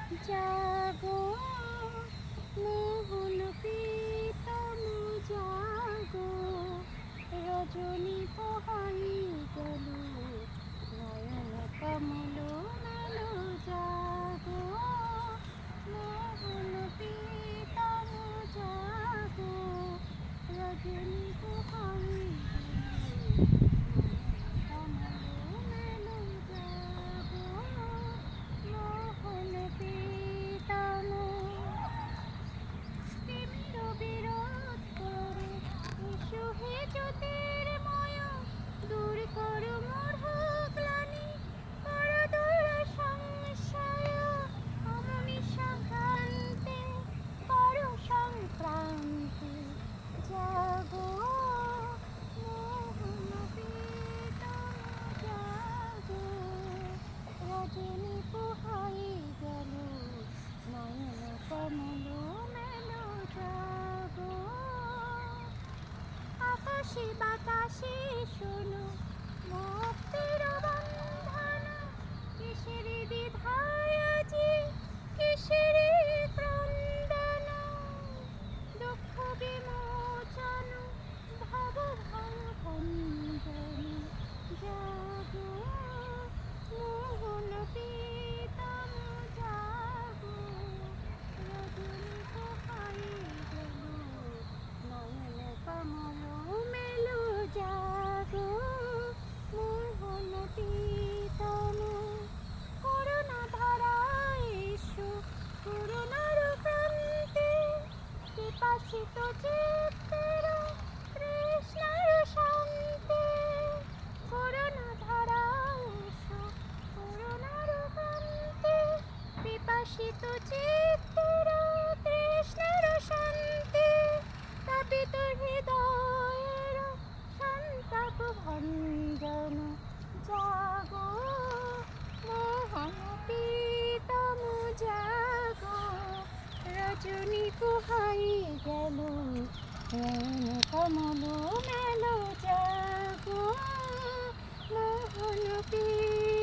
জাগো মোহন প্রীতম জাগো, রজনী পোহাই গেল নয়ন কমল মেলো। জাগো মোহন প্রীতম জাগো, রজনী পোহাই রজনী পোহাই গেল নয়ন কমল মেলো। জাগো আকাশে বাতাসে শোনো মুক্তির বন্ধন, কিসের দ্বিধায় আজি কিসের ক্রন্দন, দুঃখ বিমোচন ভব ভয় ভঞ্জন। জাগো মোহন প্রীতম জাগো, রজনী পোহাই গেল নয়ন কমল মেলো। জাগো মোহন প্রীতম, করুণা ধারায় এসো করুণার প্রান্তে, পিপাসিত চিত্তের তৃষ্ণার শান্তি। করুণা ধারায় এসো করুণার প্রান্তে, পিপাসিত চিত্তের তৃষ্ণার শান্তি। তাপিত হৃদয়ের সন্তাপ ভঞ্জন। জাগো মোহন প্রীতম জাগো, রজনী পোহাই গেল নয়ন কমল মেলো। জাগো মোহন প্রীতম।